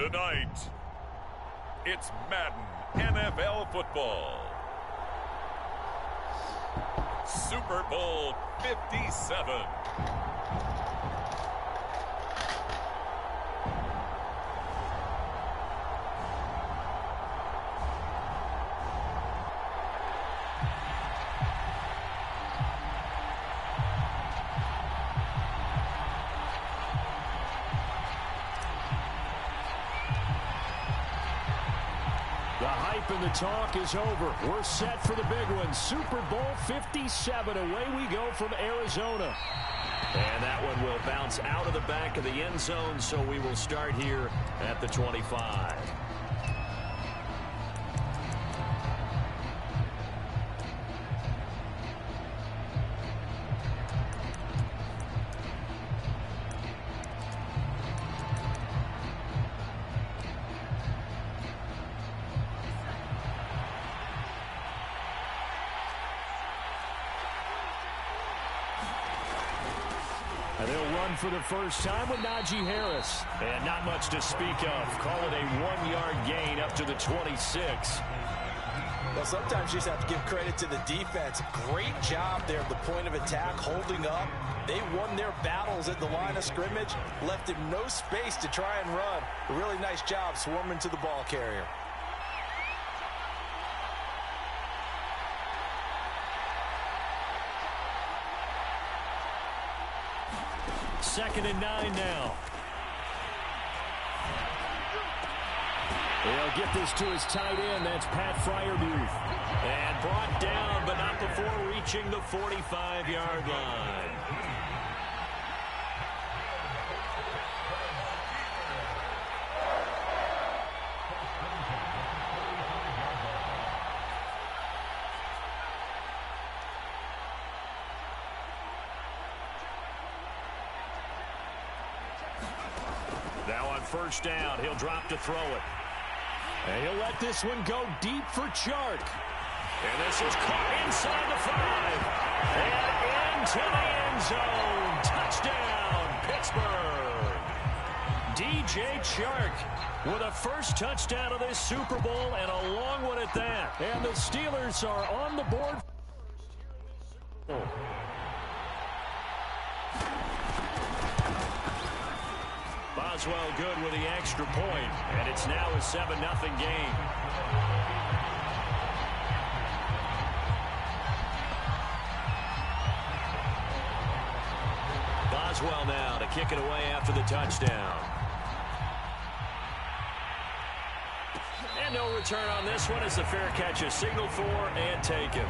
Tonight, it's Madden NFL football. Super Bowl 57. The hype and the talk is over. We're set for the big one. Super Bowl 57. Away we go from Arizona. And that one will bounce out of the back of the end zone, so we will start here at the 25. And they'll run for the first time with Najee Harris. And not much to speak of. Call it a 1-yard gain up to the 26. Well, sometimes you just have to give credit to the defense. Great job there at the point of attack, holding up. They won their battles at the line of scrimmage, left him no space to try and run. A really nice job swarming to the ball carrier. Second and 9 now. They'll get this to his tight end. That's Pat Freiermuth. And brought down, but not before reaching the 45-yard line. Now on first down, he'll drop to throw it. And he'll let this one go deep for Chark. And this is caught inside the 5. And into the end zone. Touchdown, Pittsburgh. DJ Chark with a first touchdown of this Super Bowl, and a long one at that. And the Steelers are on the board. Boswell good with the extra point, and it's now a 7-0 game. Boswell now to kick it away after the touchdown. And no return on this one as the fair catch is signaled for and taken.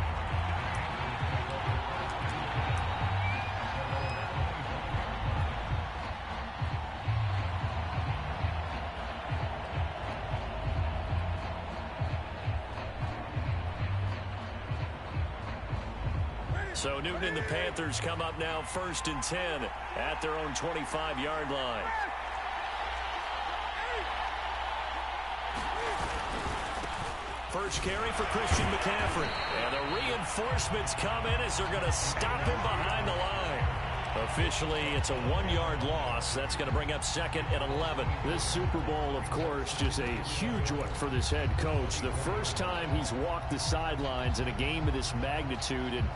So Newton and the Panthers come up now 1st and 10 at their own 25-yard line. First carry for Christian McCaffrey. And the reinforcements come in as they're going to stop him behind the line. Officially, it's a 1-yard loss. That's going to bring up 2nd and 11. This Super Bowl, of course, just a huge one for this head coach. The first time he's walked the sidelines in a game of this magnitude. And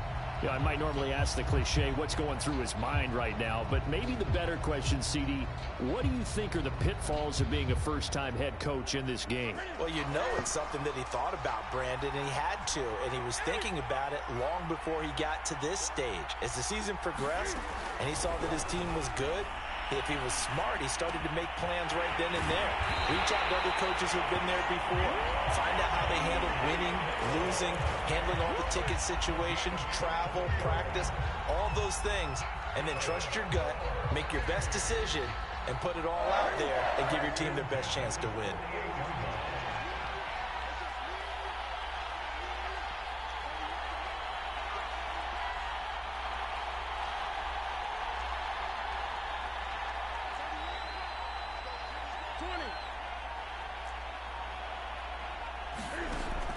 you know, I might normally ask the cliche, what's going through his mind right now? But maybe the better question, CD, what do you think are the pitfalls of being a first-time head coach in this game? Well, you know it's something that he thought about, Brandon, and he had to. And he was thinking about it long before he got to this stage. As the season progressed and he saw that his team was good, if he was smart, he started to make plans right then and there. Reach out to other coaches who've been there before. Find out how they handle winning, losing, handling all the ticket situations, travel, practice, all those things. And then trust your gut, make your best decision, and put it all out there and give your team their best chance to win.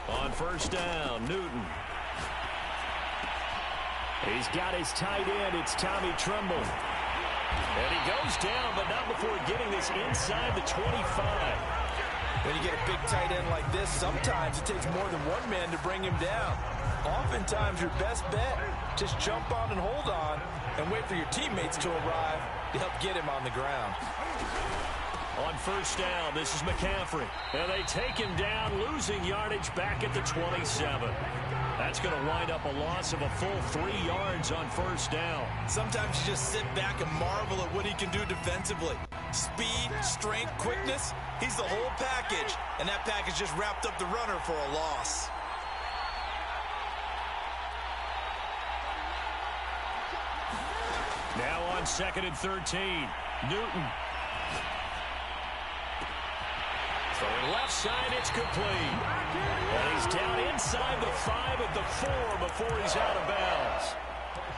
On first down, Newton. He's got his tight end. It's Tommy Tremble. And he goes down, but not before getting this inside the 25. When you get a big tight end like this, sometimes it takes more than one man to bring him down. Oftentimes, your best bet, just jump on and hold on and wait for your teammates to arrive to help get him on the ground. On first down, this is McCaffrey. And they take him down, losing yardage back at the 27. That's going to wind up a loss of a full 3 yards on first down. Sometimes you just sit back and marvel at what he can do defensively. Speed, strength, quickness, he's the whole package. And that package just wrapped up the runner for a loss. Now on 2nd and 13, Newton. Throwing left side, it's complete. And he's down inside the 5 at the 4 before he's out of bounds.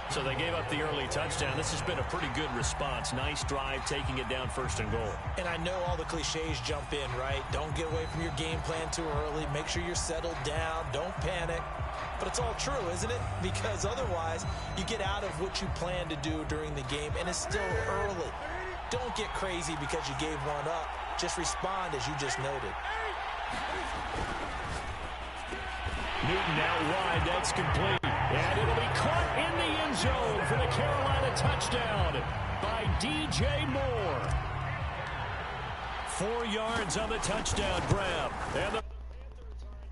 So they gave up the early touchdown. This has been a pretty good response. Nice drive, taking it down 1st and goal. And I know all the cliches jump in, right? Don't get away from your game plan too early. Make sure you're settled down. Don't panic. But it's all true, isn't it? Because otherwise, you get out of what you plan to do during the game, and it's still early. Don't get crazy because you gave one up. Just respond as you just noted. Newton out wide. That's complete. And it'll be caught in the end zone for the Carolina touchdown by DJ Moore. 4 yards on the touchdown grab. And the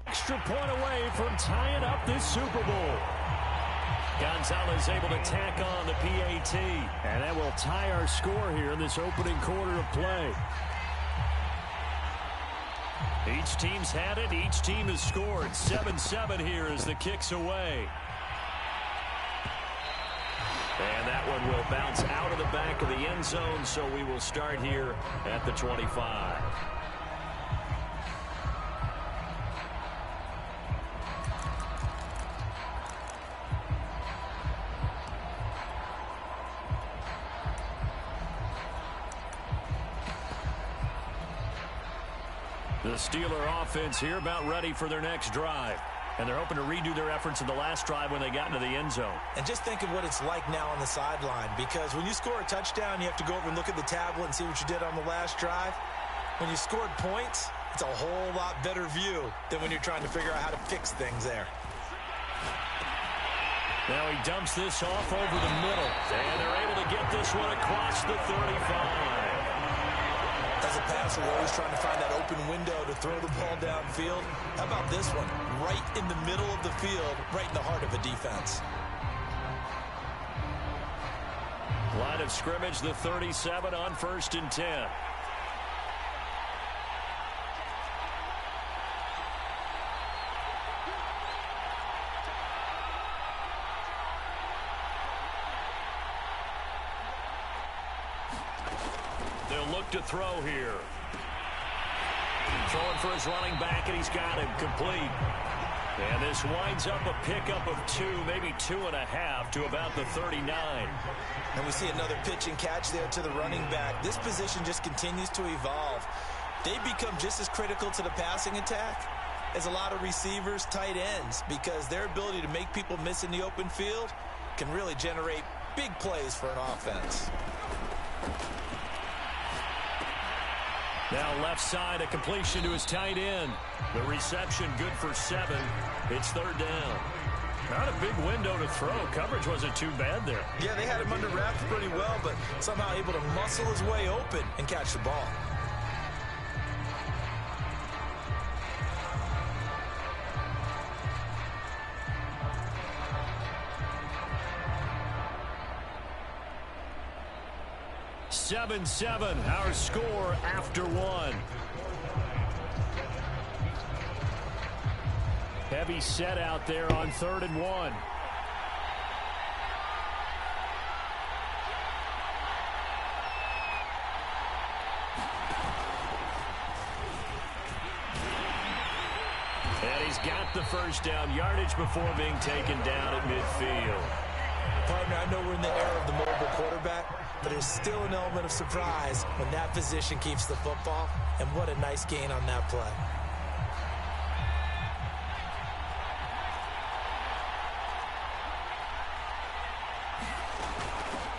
extra point away from tying up this Super Bowl. Gonzalez able to tack on the PAT. And that will tie our score here in this opening quarter of play. Each team's had it. Each team has scored. 7-7 here as the kick's away. And that one will bounce out of the back of the end zone, so we will start here at the 25. The Steeler offense here about ready for their next drive. And they're hoping to redo their efforts in the last drive when they got into the end zone. And just think of what it's like now on the sideline. Because when you score a touchdown, you have to go over and look at the tablet and see what you did on the last drive. When you scored points, it's a whole lot better view than when you're trying to figure out how to fix things there. Now he dumps this off over the middle. And they're able to get this one across the 35. As a passer, you're always trying to find that open window to throw the ball downfield. How about this one? Right in the middle of the field, right in the heart of a defense. Line of scrimmage, the 37 on 1st and 10. To throw here. Throwing for his running back, and he's got him complete. And this winds up a pickup of 2, maybe 2.5 to about the 39. And we see another pitch and catch there to the running back. This position just continues to evolve. They become just as critical to the passing attack as a lot of receivers, tight ends, because their ability to make people miss in the open field can really generate big plays for an offense. Now left side, a completion to his tight end. The reception good for 7. It's 3rd down. Not a big window to throw. Coverage wasn't too bad there. Yeah, they had him under wraps pretty well, but somehow able to muscle his way open and catch the ball. Seven, our score after 1. Heavy set out there on 3rd and 1. And he's got the first down, yardage before being taken down at midfield. Partner, I know we're in the era of the mobile quarterback, but there's still an element of surprise when that position keeps the football, and what a nice gain on that play.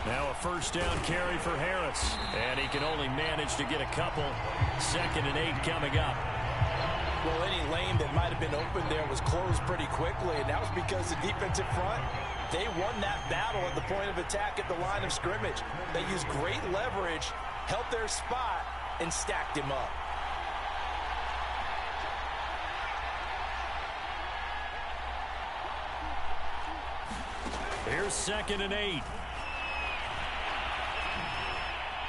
Now a first down carry for Harris. And he can only manage to get a couple. 2nd and 8 coming up. Well, any lane that might have been open there was closed pretty quickly, and that was because the defensive front, they won that battle at the point of attack at the line of scrimmage. They used great leverage, held their spot, and stacked him up. Here's 2nd and 8.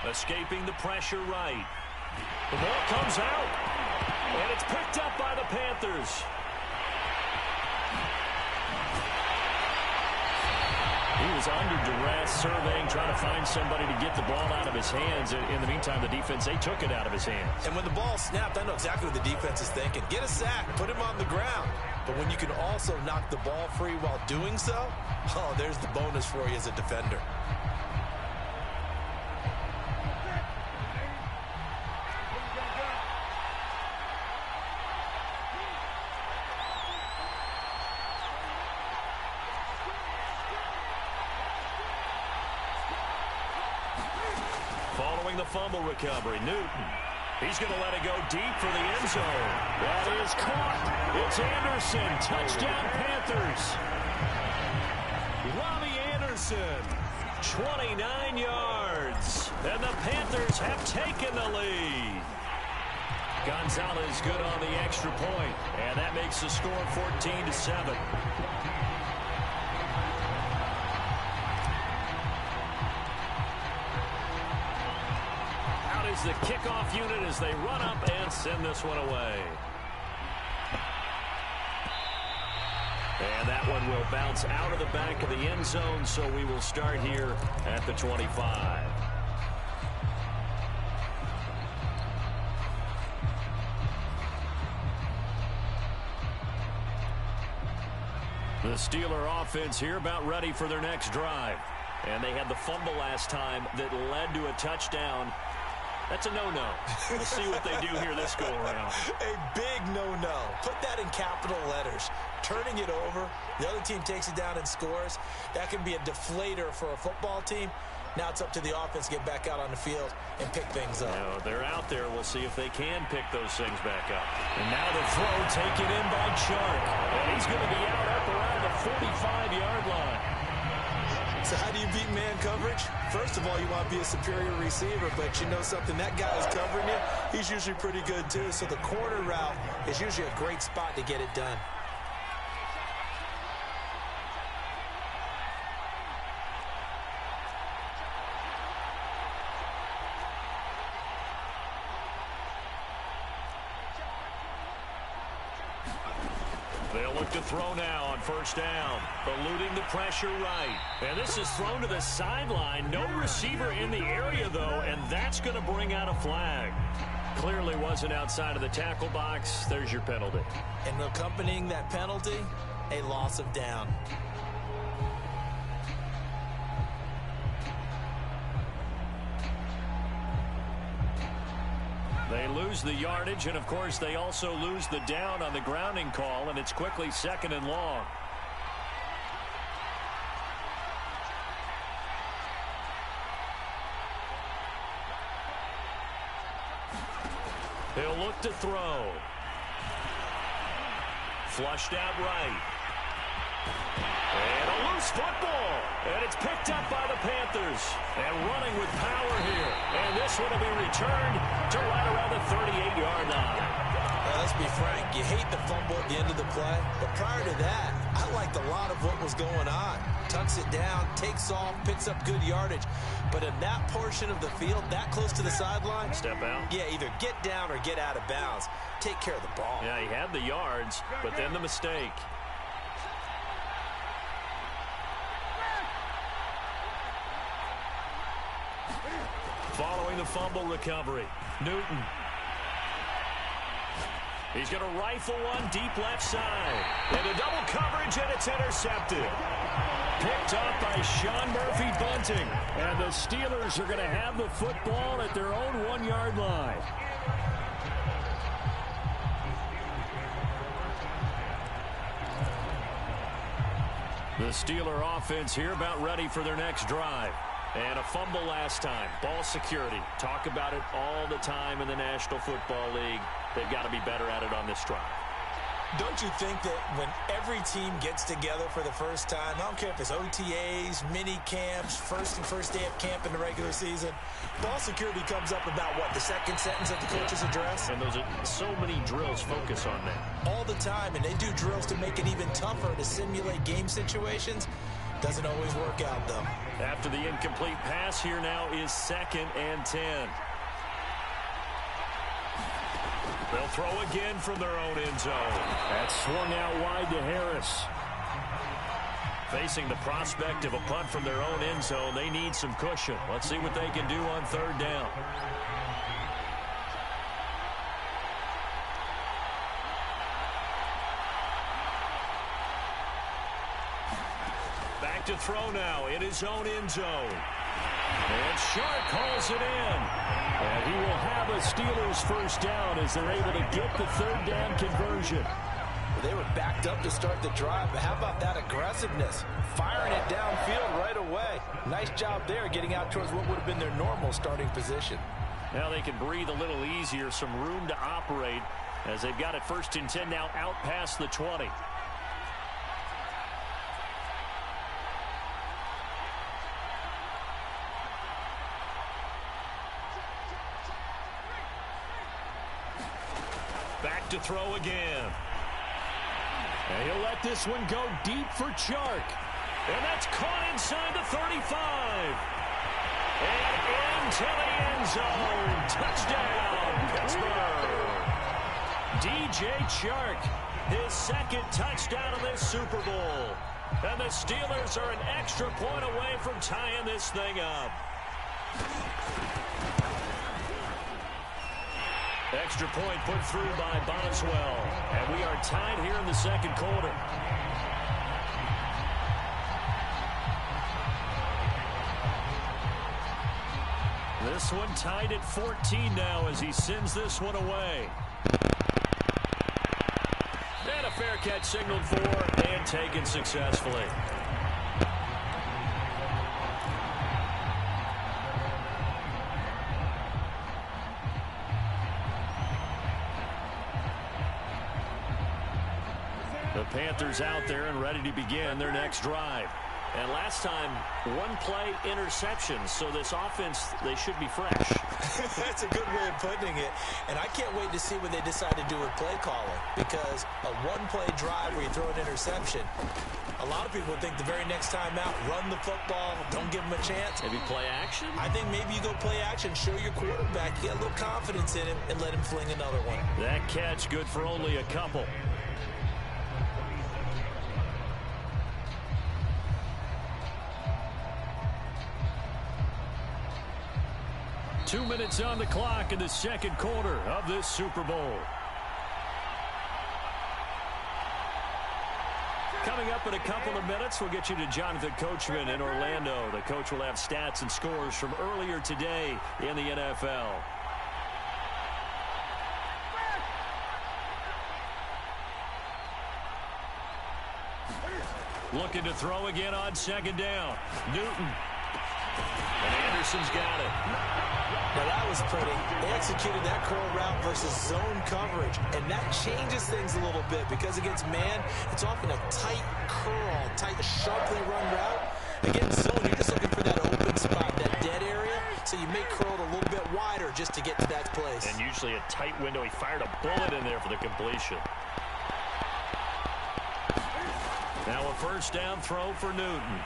Escaping the pressure right. The ball comes out, and it's picked up by the Panthers. He was under duress, surveying, trying to find somebody to get the ball out of his hands. In the meantime, the defense, they took it out of his hands. And when the ball snapped, I know exactly what the defense is thinking. Get a sack, put him on the ground. But when you can also knock the ball free while doing so, oh, there's the bonus for you as a defender. Following the fumble recovery, Newton. He's going to let it go deep for the end zone. That is caught. It's Anderson. Touchdown, Panthers. Robbie Anderson, 29 yards. And the Panthers have taken the lead. Gonzalez good on the extra point. And that makes the score 14-7. The kickoff unit as they run up and send this one away. And that one will bounce out of the back of the end zone, so we will start here at the 25. The Steeler offense here about ready for their next drive. And they had the fumble last time that led to a touchdown. That's a no-no. We'll see what they do here this go-around. A big no-no. Put that in capital letters. Turning it over, the other team takes it down and scores. That can be a deflator for a football team. Now it's up to the offense to get back out on the field and pick things up. Now, they're out there. We'll see if they can pick those things back up. And now the throw taken in by Chark. And he's going to be out up around the 45-yard line. So how do you beat man coverage? First of all, you want to be a superior receiver, but you know something, that guy who's covering you, he's usually pretty good too. So the corner route is usually a great spot to get it done. They'll look to throw now on first down. Eluding the pressure right. And this is thrown to the sideline. No receiver in the area, though, and that's going to bring out a flag. Clearly wasn't outside of the tackle box. There's your penalty. And accompanying that penalty, a loss of down. They lose the yardage, and, of course, they also lose the down on the grounding call, and it's quickly 2nd and long. He'll look to throw. Flushed out right. And a loose football. And it's picked up by the Panthers. And running with power here. And this one will be returned to right around the 38-yard line. Let's be frank. You hate the fumble at the end of the play. But prior to that, I liked a lot of what was going on. Tucks it down, takes off, picks up good yardage. But in that portion of the field, that close to the sideline. Step out. Yeah, either get down or get out of bounds. Take care of the ball. Yeah, he had the yards, but then the mistake. Following the fumble recovery, Newton. He's going to rifle one deep left side. And a double coverage, and it's intercepted. Picked up by Sean Murphy Bunting. And the Steelers are going to have the football at their own 1-yard line. The Steeler offense here about ready for their next drive. And a fumble last time. Ball security. Talk about it all the time in the National Football League. They've got to be better at it on this drive. Don't you think that when every team gets together for the first time, I don't care if it's OTAs, mini camps, first day of camp in the regular season, ball security comes up about, what, the second sentence of the coach's address? And those are so many drills focus on that. All the time, and they do drills to make it even tougher to simulate game situations. Doesn't always work out, though. After the incomplete pass, here now is 2nd and 10. They'll throw again from their own end zone. That's swung out wide to Harris. Facing the prospect of a punt from their own end zone, they need some cushion. Let's see what they can do on 3rd down. Back to throw now in his own end zone. And Shark calls it in. And he will have a Steelers first down as they're able to get the 3rd down conversion. They were backed up to start the drive, but how about that aggressiveness? Firing it downfield right away. Nice job there getting out towards what would have been their normal starting position. Now they can breathe a little easier, some room to operate as they've got it 1st and 10 now out past the 20. Back to throw again. And he'll let this one go deep for Chark. And that's caught inside the 35. And into the end zone. Touchdown, Pittsburgh. DJ Chark, his 2nd touchdown of this Super Bowl. And the Steelers are an extra point away from tying this thing up. Extra point put through by Boswell. And we are tied here in the 2nd quarter. This one tied at 14 now as he sends this one away. And a fair catch signaled for and taken successfully. The Panthers out there and ready to begin their next drive. And last time, 1-play interception, so this offense, they should be fresh. That's a good way of putting it. And I can't wait to see what they decide to do with play calling, because a 1-play drive where you throw an interception, a lot of people think the very next time out, run the football, don't give them a chance. Maybe play action? I think maybe you go play action, show your quarterback, you got a little confidence in him, and let him fling another one. That catch good for only a couple. 2 minutes on the clock in the 2nd quarter of this Super Bowl. Coming up in a couple of minutes, we'll get you to Jonathan Coachman in Orlando. The coach will have stats and scores from earlier today in the NFL. Looking to throw again on 2nd down. Newton. And Anderson's got it. Now that was pretty. They executed that curl route versus zone coverage, and that changes things a little bit because against man, it's often a tight curl, tight, sharply run route. Against zone, you're just looking for that open spot, that dead area, so you may curl it a little bit wider just to get to that place. And usually a tight window. He fired a bullet in there for the completion. Now a 1st down throw for Newton.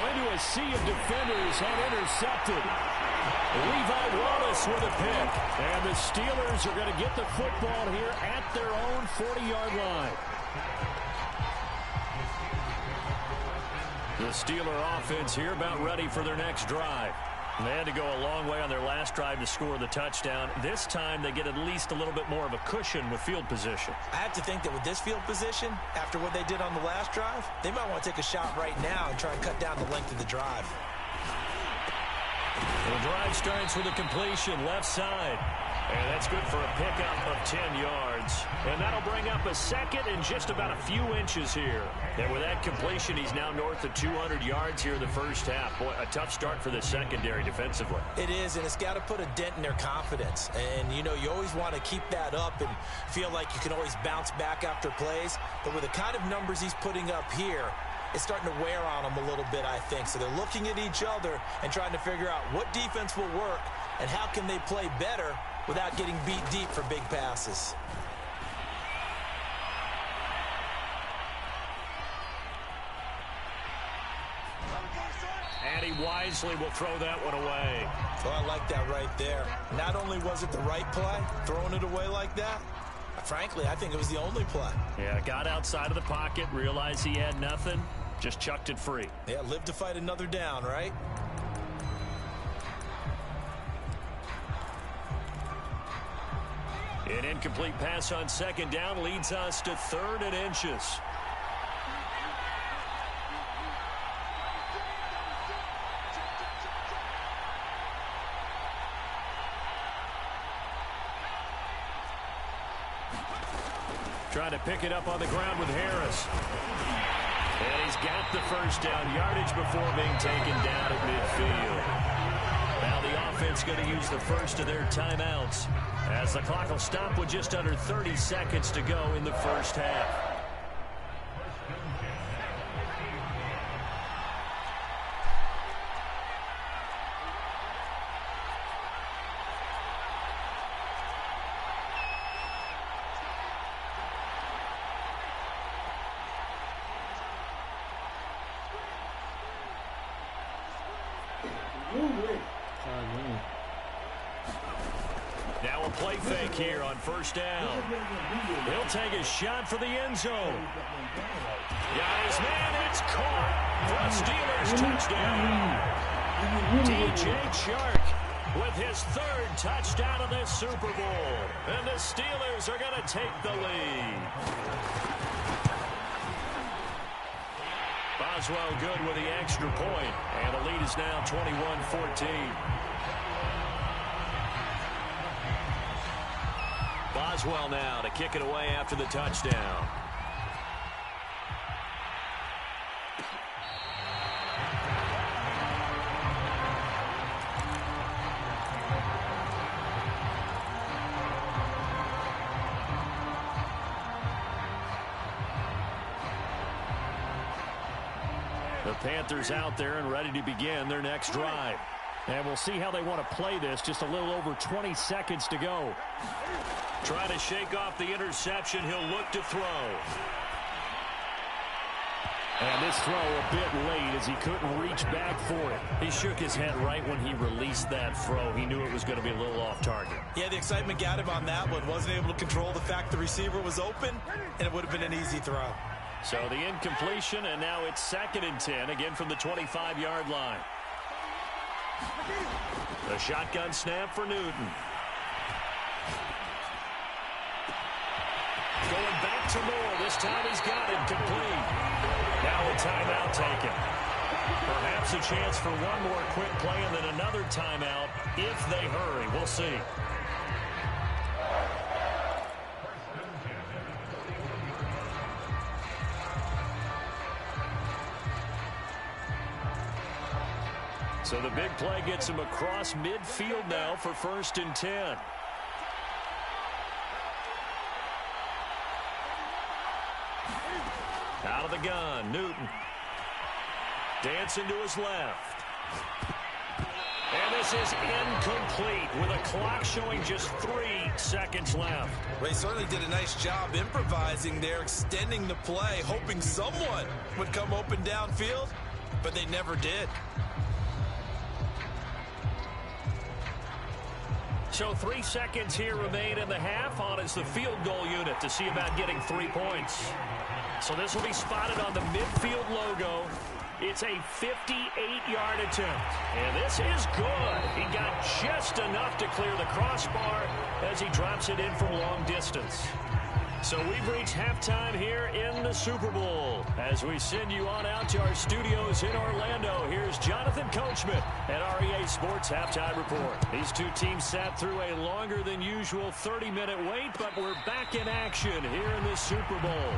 Into a sea of defenders and intercepted. Levi Wallace with a pick. And the Steelers are going to get the football here at their own 40-yard line. The Steeler offense here about ready for their next drive. They had to go a long way on their last drive to score the touchdown. This time they get at least a little bit more of a cushion with field position. I have to think that with this field position, after what they did on the last drive, they might want to take a shot right now and try and cut down the length of the drive. The drive starts with a completion left side. And that's good for a pickup of 10 yards. yards. And that'll bring up a second and just about a few inches here. And with that completion, he's now north of 200 yards here in the first half. Boy, a tough start for the secondary defensively. It is, and it's got to put a dent in their confidence. And, you know, you always want to keep that up and feel like you can always bounce back after plays. But with the kind of numbers he's putting up here, it's starting to wear on them a little bit, I think. So they're looking at each other and trying to figure out what defense will work and how can they play better without getting beat deep for big passes. And he wisely will throw that one away. Well, I like that right there. Not only was it the right play, throwing it away like that, frankly, I think it was the only play. Yeah, got outside of the pocket, realized he had nothing, just chucked it free. Yeah, live to fight another down, right? An incomplete pass on second down leads us to 3rd and inches. Trying to pick it up on the ground with Harris. And he's got the first down, yardage before being taken down at midfield. Now the offense going to use the first of their timeouts as the clock will stop with just under 30 seconds to go in the first half. Now a play fake here on first down. He'll take a shot for the end zone. Got his man, it's caught for a Steelers touchdown. DJ Chark with his 3rd touchdown of this Super Bowl. And the Steelers are going to take the lead. Boswell good with the extra point, and the lead is now 21-14. Boswell now to kick it away after the touchdown. The Panthers out there and ready to begin their next drive. And we'll see how they want to play this. Just a little over 20 seconds to go. Trying to shake off the interception. He'll look to throw. And this throw a bit late as he couldn't reach back for it. He shook his head right when he released that throw. He knew it was going to be a little off target. Yeah, the excitement got him on that one. Wasn't able to control the fact the receiver was open, and it would have been an easy throw. So the incompletion, and now it's 2nd and 10, again from the 25-yard line. The shotgun snap for Newton. Going back to Moore. This time he's got it complete. Now a timeout taken. Perhaps a chance for one more quick play and then another timeout if they hurry. We'll see. So the big play gets him across midfield now for 1st and 10. Out of the gun, Newton. Dancing to his left. And this is incomplete with a clock showing just 3 seconds left. Well, he certainly did a nice job improvising there, extending the play, hoping someone would come open downfield, but they never did. So 3 seconds here remain in the half. On is the field goal unit to see about getting 3 points. So this will be spotted on the midfield logo. It's a 58-yard attempt. And this is good. He got just enough to clear the crossbar as he drops it in from long distance. So we've reached halftime here in the Super Bowl. As we send you on out to our studios in Orlando, here's Jonathan Coachman at REA Sports Halftime Report. These two teams sat through a longer than usual 30-minute wait, but we're back in action here in the Super Bowl.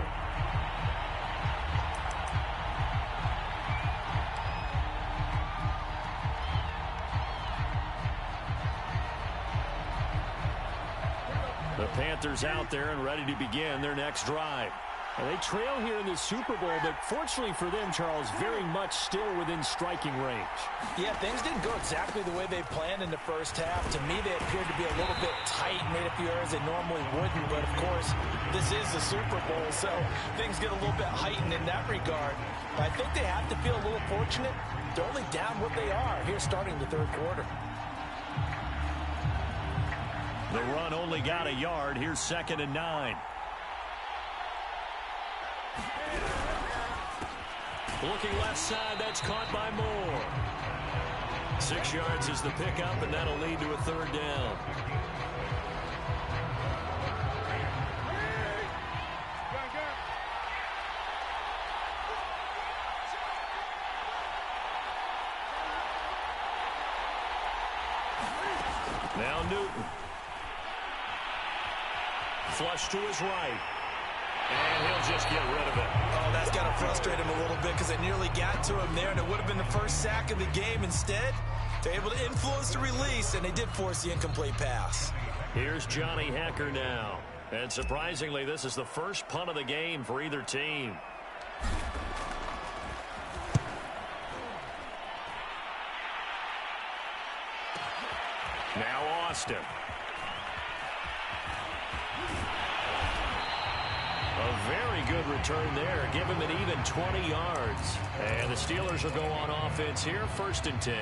The Panthers out there and ready to begin their next drive. And they trail here in the Super Bowl, but fortunately for them, Charles, very much still within striking range. Yeah, things didn't go exactly the way they planned in the first half. To me, they appeared to be a little bit tight, made a few errors they normally wouldn't. But, of course, this is the Super Bowl, so things get a little bit heightened in that regard. But I think they have to feel a little fortunate. They're only down what they are here starting the third quarter. The run only got a yard. Here's 2nd and 9. Looking left side, that's caught by Moore. 6 yards is the pickup, and that'll lead to a third down. Now Newton. Flush to his right. And he'll just get rid of it. Oh, that's got to frustrate him a little bit because they nearly got to him there, and it would have been the first sack of the game. Instead, they're able to influence the release, and they did force the incomplete pass. Here's Johnny Hacker now. And surprisingly, this is the first punt of the game for either team. Now Austin. A very good return there. Give him an even 20 yards. And the Steelers will go on offense here, 1st and 10.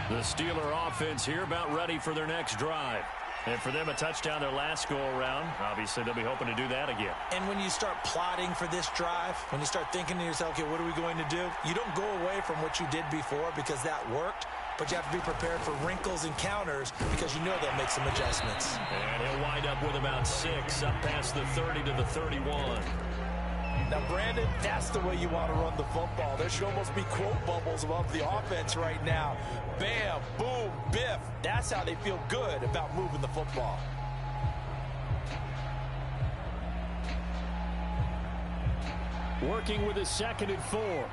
The Steeler offense here about ready for their next drive. And for them, a touchdown their last go-around. Obviously, they'll be hoping to do that again. And when you start plotting for this drive, when you start thinking to yourself, okay, what are we going to do? You don't go away from what you did before because that worked. But you have to be prepared for wrinkles and counters because you know they'll make some adjustments. And he'll wind up with about 6 up past the 30 to the 31. Now, Brandon, that's the way you want to run the football. There should almost be quote bubbles above the offense right now. Bam, boom, biff. That's how they feel good about moving the football. Working with a 2nd and 4.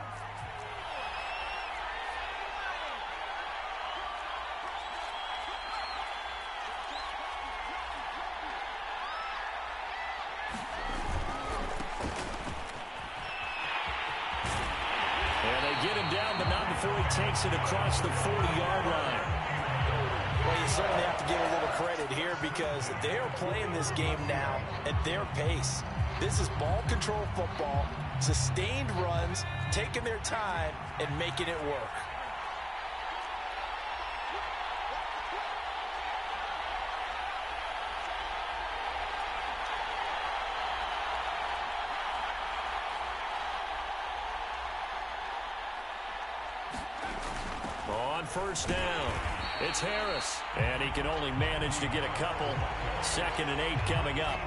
Get him down, but not before he takes it across the 40-yard line. Well, you certainly have to give a little credit here because they are playing this game now at their pace. This is ball control football, sustained runs, taking their time, and making it work. On 1st down, it's Harris, and he can only manage to get a couple. 2nd and 8 coming up.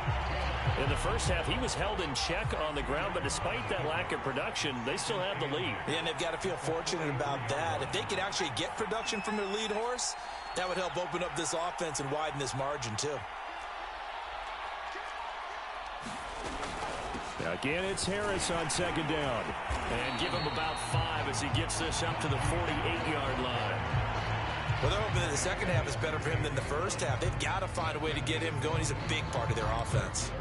In the first half, he was held in check on the ground, but despite that lack of production, they still have the lead. And they've got to feel fortunate about that. If they could actually get production from their lead horse, that would help open up this offense and widen this margin too. Again, it's Harris on 2nd down. And give him about 5 as he gets this up to the 48-yard line. Well, they're hoping that the second half is better for him than the first half. They've got to find a way to get him going. He's a big part of their offense.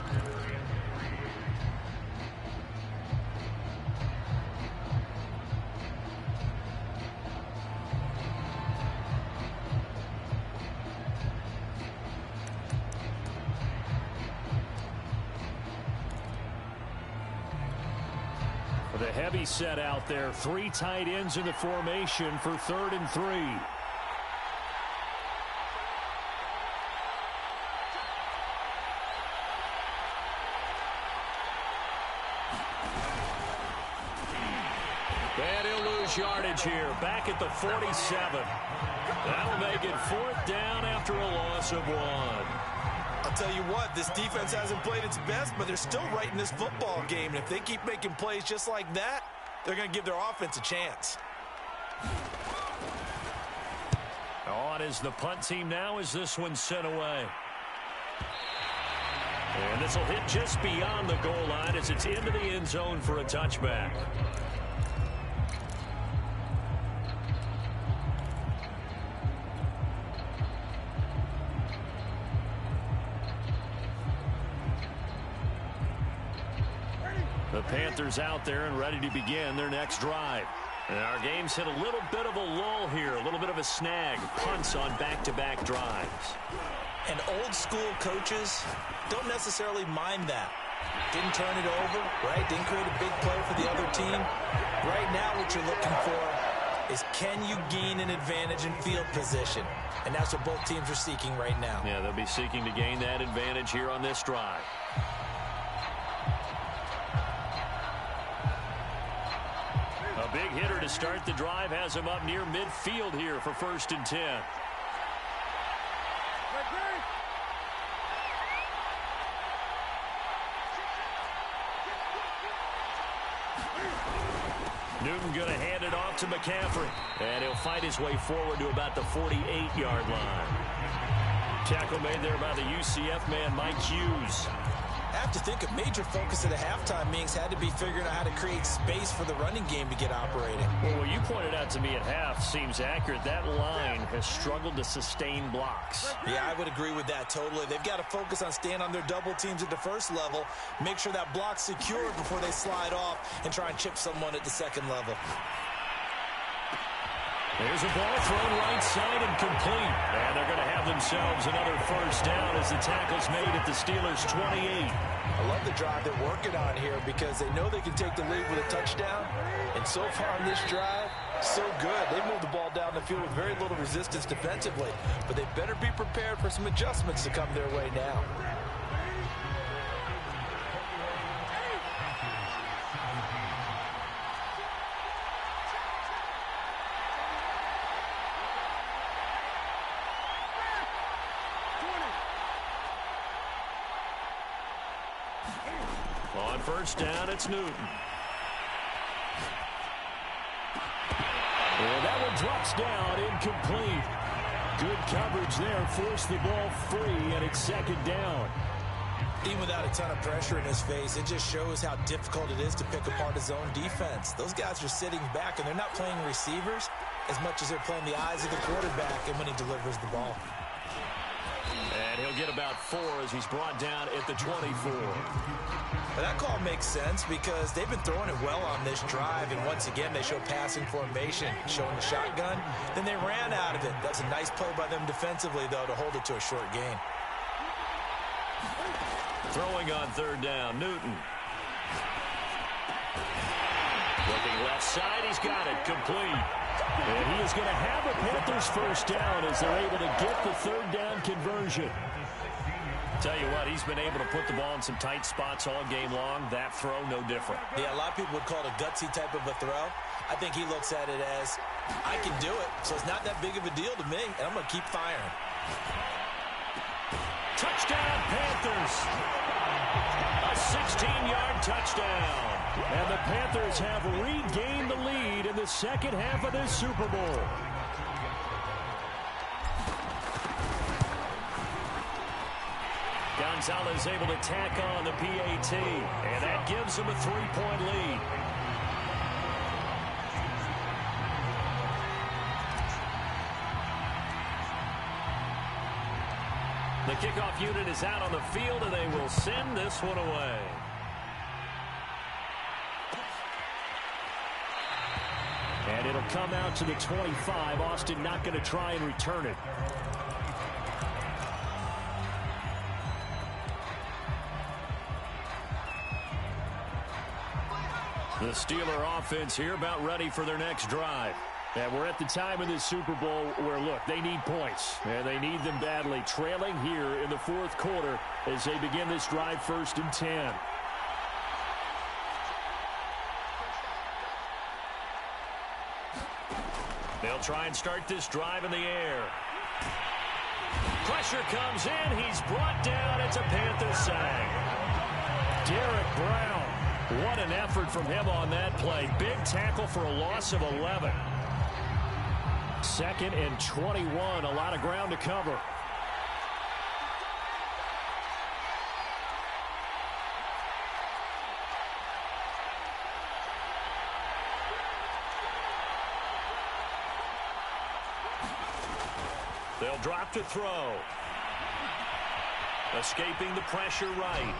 The heavy set out there. 3 tight ends in the formation for 3rd and 3. And he'll lose push yardage here. Back at the 47. That'll make it 4th down after a loss of 1. I'll tell you what, this defense hasn't played its best, but they're still right in this football game. And if they keep making plays just like that, they're going to give their offense a chance. On is the punt team now as this one's sent away. And this will hit just beyond the goal line as it's into the end zone for a touchback. The Panthers out there and ready to begin their next drive. And our game's hit a little bit of a lull here, a little bit of a snag. Punts on back-to-back drives. And old school coaches don't necessarily mind that. Didn't turn it over, right? Didn't create a big play for the other team. Right now what you're looking for is can you gain an advantage in field position? And that's what both teams are seeking right now. Yeah, they'll be seeking to gain that advantage here on this drive. A big hitter to start the drive has him up near midfield here for 1st and 10. Newton going to hand it off to McCaffrey. And he'll fight his way forward to about the 48-yard line. Tackle made there by the UCF man, Mike Hughes. I have to think a major focus at the halftime meetings had to be figuring out how to create space for the running game to get operating. Well, what you pointed out to me at half seems accurate. That line has struggled to sustain blocks. Yeah, I would agree with that totally. They've got to focus on staying on their double teams at the first level, make sure that block's secure before they slide off and try and chip someone at the second level. There's a ball thrown right side and complete. And they're going to have themselves another 1st down as the tackle's made at the Steelers' 28. I love the drive they're working on here because they know they can take the lead with a touchdown. And so far on this drive, so good. They moved the ball down the field with very little resistance defensively. But they better be prepared for some adjustments to come their way now. On 1st down, it's Newton. And that one drops down, incomplete. Good coverage there, forced the ball free, and it's 2nd down. Even without a ton of pressure in his face, it just shows how difficult it is to pick apart his own defense. Those guys are sitting back, and they're not playing receivers as much as they're playing the eyes of the quarterback and when he delivers the ball. And he'll get about 4 as he's brought down at the 24. But that call makes sense because they've been throwing it well on this drive, and once again they show passing formation, showing the shotgun. Then they ran out of it. That's a nice play by them defensively, though, to hold it to a short gain. Throwing on 3rd down, Newton. Looking left side, he's got it, complete. And he is going to have a Panthers 1st down as they're able to get the 3rd down conversion. Tell you what, he's been able to put the ball in some tight spots all game long. That throw, no different. Yeah, a lot of people would call it a gutsy type of a throw. I think he looks at it as, I can do it, so it's not that big of a deal to me, and I'm going to keep firing. Touchdown, Panthers! A 16-yard touchdown. And the Panthers have regained the lead in the 2nd half of this Super Bowl. Gonzalez able to tack on the PAT, and that gives him a 3-point lead. The kickoff unit is out on the field, and they will send this one away. And it'll come out to the 25. Austin not going to try and return it. The Steeler offense here about ready for their next drive. And we're at the time in this Super Bowl where, look, they need points. And they need them badly. Trailing here in the 4th quarter as they begin this drive 1st and 10. They'll try and start this drive in the air. Pressure comes in. He's brought down. It's a Panther sack. Derek Brown. What an effort from him on that play. Big tackle for a loss of 11. 2nd and 21. A lot of ground to cover. They'll drop to throw. Escaping the pressure right.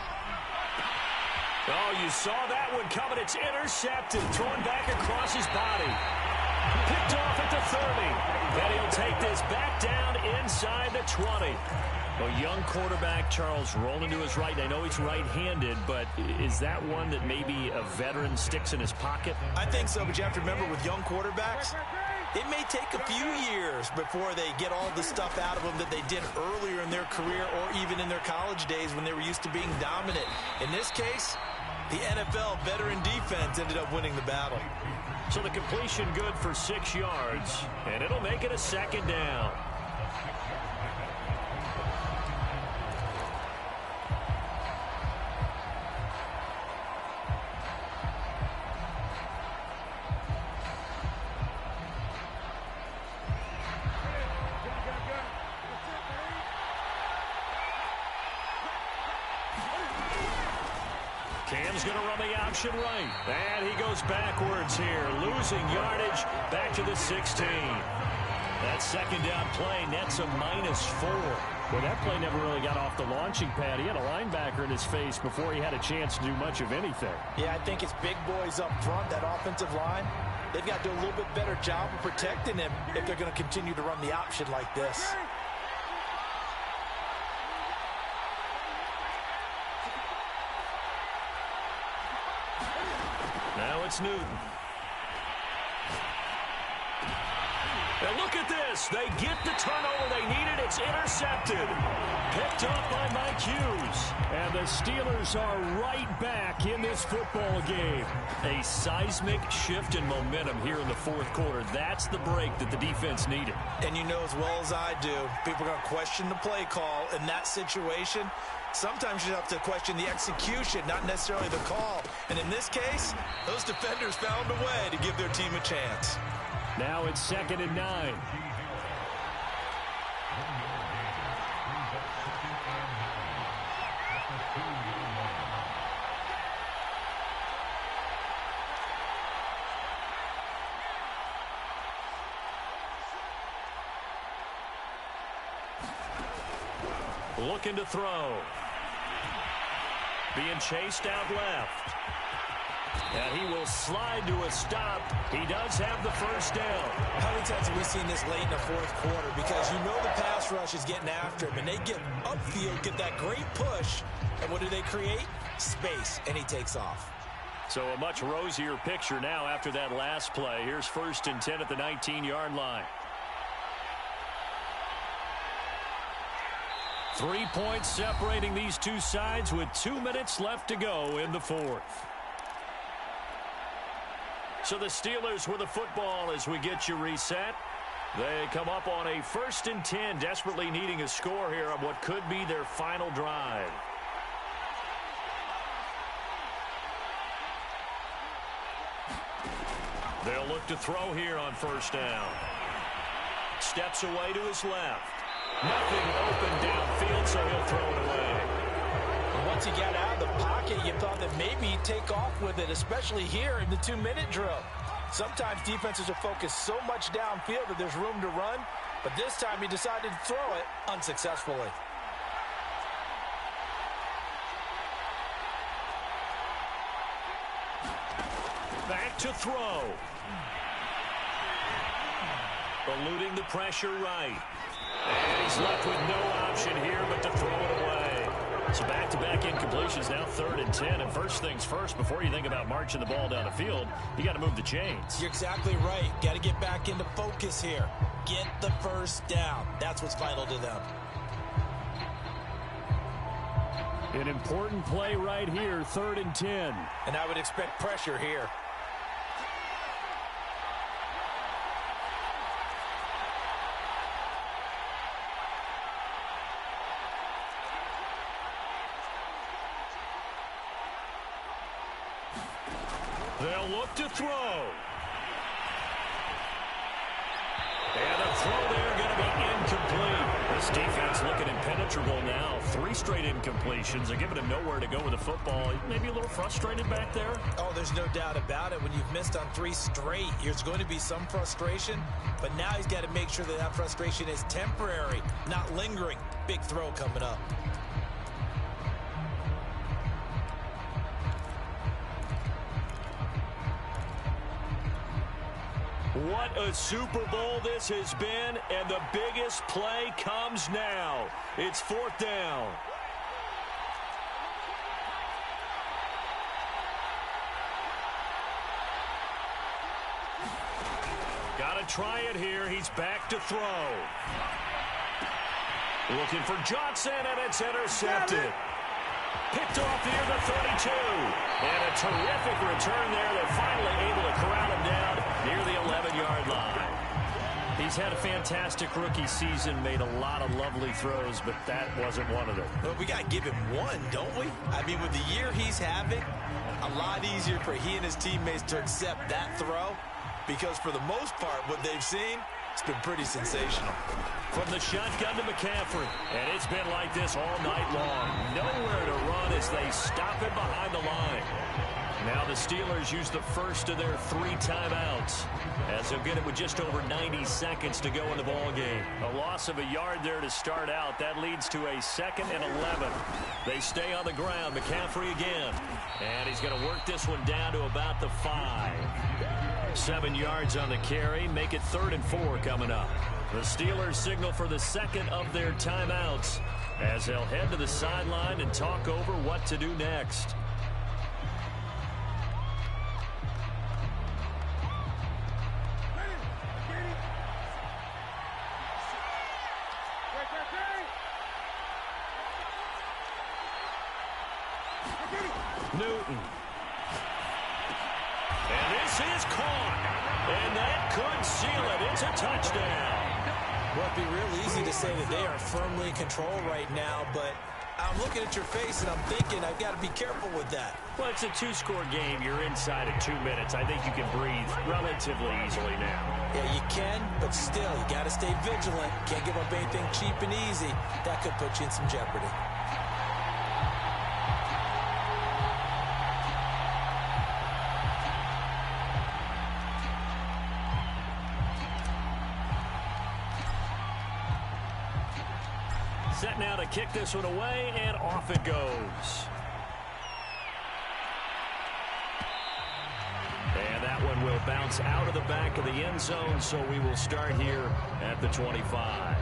Oh, you saw that one coming. It's intercepted. Thrown back across his body. Picked off at the 30. And he'll take this back down inside the 20. A young quarterback, Charles, rolling to his right. I know he's right-handed, but is that one that maybe a veteran sticks in his pocket? I think so, but you have to remember with young quarterbacks, it may take a few years before they get all the stuff out of them that they did earlier in their career or even in their college days when they were used to being dominant. In this case, the NFL veteran defense ended up winning the battle. So the completion good for 6 yards, and it'll make it a 2nd down. Cam's going to run the option right. And he goes backwards here. Losing yardage back to the 16. That 2nd down play nets a -4. Well, that play never really got off the launching pad. He had a linebacker in his face before he had a chance to do much of anything. Yeah, I think it's big boys up front, that offensive line. They've got to do a little bit better job of protecting him if they're going to continue to run the option like this. Now it's Newton. And look at this. They get the turnover they needed. It's intercepted. Picked up by Mike Hughes. And the Steelers are right back in this football game. A seismic shift in momentum here in the 4th quarter. That's the break that the defense needed. And you know as well as I do, people are going to question the play call in that situation. Sometimes you have to question the execution, not necessarily the call. And in this case, those defenders found a way to give their team a chance. Now it's 2nd and 9. Looking to throw. Being chased out left. And he will slide to a stop. He does have the 1st down. How many times have we seen this late in the 4th quarter? Because you know the pass rush is getting after him. And they get upfield, get that great push. And what do they create? Space. And he takes off. So a much rosier picture now after that last play. Here's 1st and 10 at the 19-yard line. 3 points separating these two sides with 2 minutes left to go in the 4th. So the Steelers with the football as we get you reset. They come up on a 1st and 10, desperately needing a score here on what could be their final drive. They'll look to throw here on 1st down. Steps away to his left. Nothing open downfield, so he'll throw it away. And once he got out of the pocket, you thought that maybe he'd take off with it, especially here in the 2-minute drill. Sometimes defenses are focused so much downfield that there's room to run, but this time he decided to throw it unsuccessfully. Back to throw. Eluding the pressure right. And he's left with no option here but to throw it away. So back-to-back incompletions, now 3rd and 10. And first things first, before you think about marching the ball down the field, you got to move the chains. You're exactly right. Got to get back into focus here. Get the 1st down. That's what's vital to them. An important play right here, 3rd and 10. And I would expect pressure here. They'll look to throw. And a throw there going to be incomplete. This defense looking impenetrable now. 3 straight incompletions. They're giving him nowhere to go with the football. Maybe a little frustrated back there. Oh, there's no doubt about it. When you've missed on 3 straight, there's going to be some frustration. But now he's got to make sure that that frustration is temporary, not lingering. Big throw coming up. What a Super Bowl this has been, and the biggest play comes now. It's 4th down. Got to try it here. He's back to throw. Looking for Johnson, and it's intercepted. Picked off near the 32. And a terrific return there. They're finally able to corral him down near the 11-yard line. He's had a fantastic rookie season, made a lot of lovely throws, but that wasn't one of them. Well, we got to give him one, don't we? I mean, with the year he's having, a lot easier for he and his teammates to accept that throw because for the most part, what they've seen, it's been pretty sensational. From the shotgun to McCaffrey, and it's been like this all night long. Nowhere to run as they stop him behind the line. Now the Steelers use the first of their 3 timeouts as they'll get it with just over 90 seconds to go in the ball game. A loss of a yard there to start out. That leads to a 2nd and 11. They stay on the ground. McCaffrey again. And he's going to work this one down to about the 5. 7 yards on the carry. Make it 3rd and 4 coming up. The Steelers signal for the 2nd of their timeouts as they'll head to the sideline and talk over what to do next. Newton. And this is caught. And that could seal it. It's a touchdown. Well, it'd be real easy to say that they are firmly in control right now, but I'm looking at your face and I'm thinking I've got to be careful with that. Well, it's a 2-score game. You're inside of 2 minutes. I think you can breathe relatively easily now. Yeah, you can, but still, you got to stay vigilant. Can't give up anything cheap and easy. That could put you in some jeopardy. Set now to kick this one away, and off it goes. And that one will bounce out of the back of the end zone, so we will start here at the 25.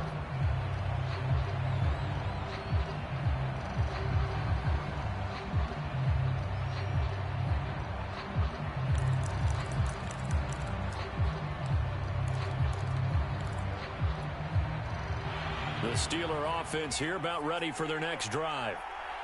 The Steeler offense here about ready for their next drive.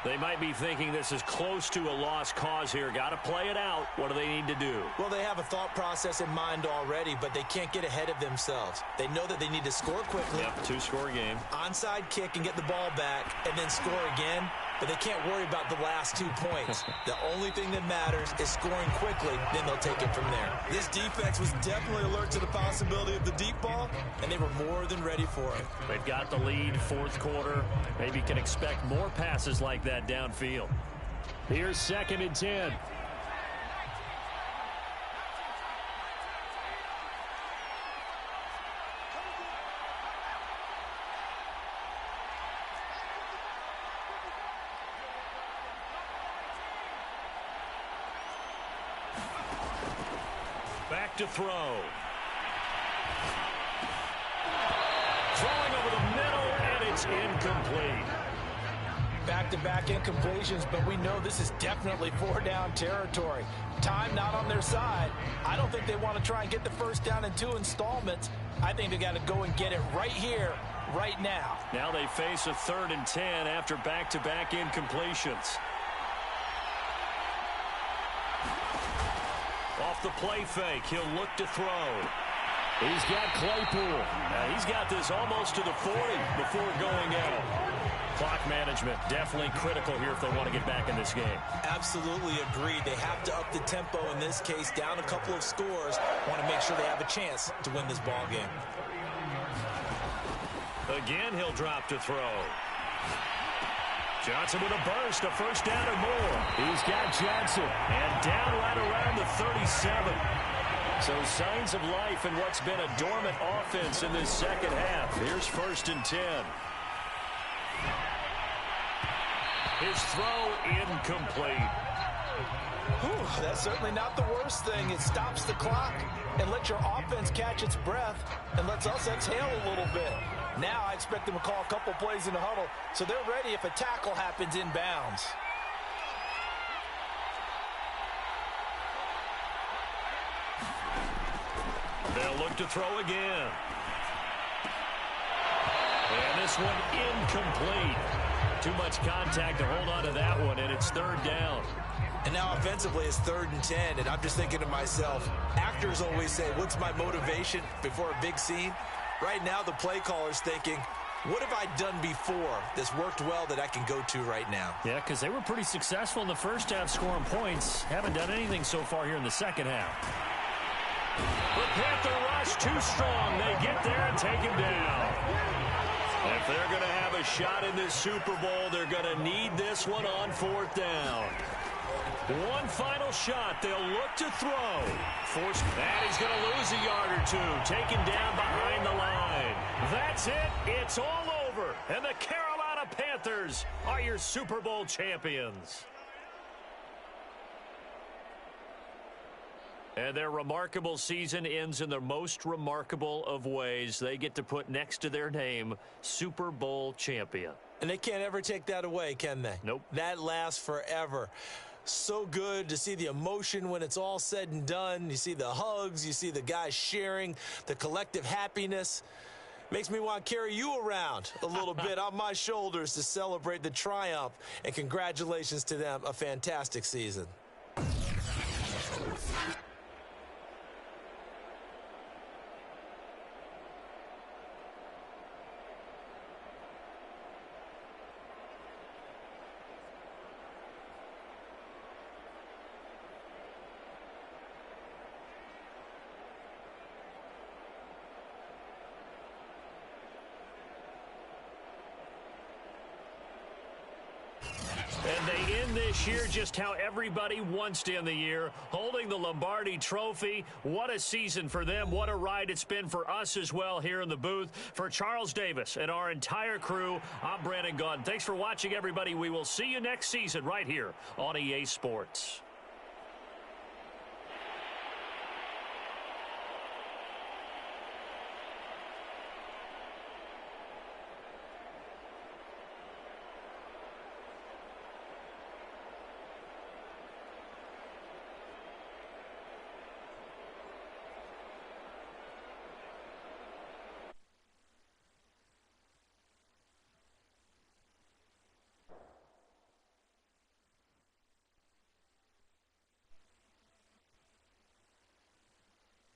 They might be thinking this is close to a lost cause here. Got to play it out. What do they need to do? Well, they have a thought process in mind already, but they can't get ahead of themselves. They know that they need to score quickly. Yep, 2-score game. Onside kick and get the ball back and then score again. But they can't worry about the last 2 points. The only thing that matters is scoring quickly, then they'll take it from there. This defense was definitely alert to the possibility of the deep ball, and they were more than ready for it. They've got the lead, 4th quarter. Maybe can expect more passes like that downfield. Here's 2nd and 10. Back to throw. Throwing over the middle, and it's incomplete. Back-to-back incompletions, but we know this is definitely 4-down territory. Time not on their side. I don't think they want to try and get the first down in 2 installments. I think they got to go and get it right here, right now. Now they face a 3rd and 10 after back-to-back incompletions. Off the play fake, he'll look to throw. He's got Claypool. He's got this almost to the 40 before going out. Clock management definitely critical here if they want to get back in this game. Absolutely agreed. They have to up the tempo in this case, down a couple of scores. Want to make sure they have a chance to win this ball game. Again, he'll drop to throw. Johnson with a burst, a first down or more. He's got Johnson, and down right around the 37. So signs of life in what's been a dormant offense in this second half. Here's 1st and 10. His throw incomplete. Whew, that's certainly not the worst thing. It stops the clock and lets your offense catch its breath and lets us exhale a little bit. Now I expect them to call a couple plays in the huddle so they're ready if a tackle happens inbounds. They'll look to throw again. And this one incomplete. Too much contact to hold on to that one, and it's 3rd down. And now offensively it's 3rd and 10, and I'm just thinking to myself, actors always say, what's my motivation before a big scene? Right now the play caller's thinking, what have I done before that's worked well that I can go to right now? Yeah, because they were pretty successful in the first half scoring points. Haven't done anything so far here in the second half. The Panther rush too strong. They get there and take him down. If they're going to have a shot in this Super Bowl, they're going to need this one on 4th down. One final shot. They'll look to throw. Force, and he's going to lose a yard or two. Taken down behind the line. That's it. It's all over. And the Carolina Panthers are your Super Bowl champions. And their remarkable season ends in the most remarkable of ways. They get to put next to their name, Super Bowl champion. And they can't ever take that away, can they? Nope. That lasts forever. So good to see the emotion when it's all said and done. You see the hugs. You see the guys sharing, the collective happiness. Makes me want to carry you around a little bit on my shoulders to celebrate the triumph. And congratulations to them. A fantastic season. And they end this year just how everybody wants to end the year, holding the Lombardi Trophy. What a season for them. What a ride it's been for us as well here in the booth. For Charles Davis and our entire crew, I'm Brandon Gaudin. Thanks for watching, everybody. We will see you next season right here on EA Sports.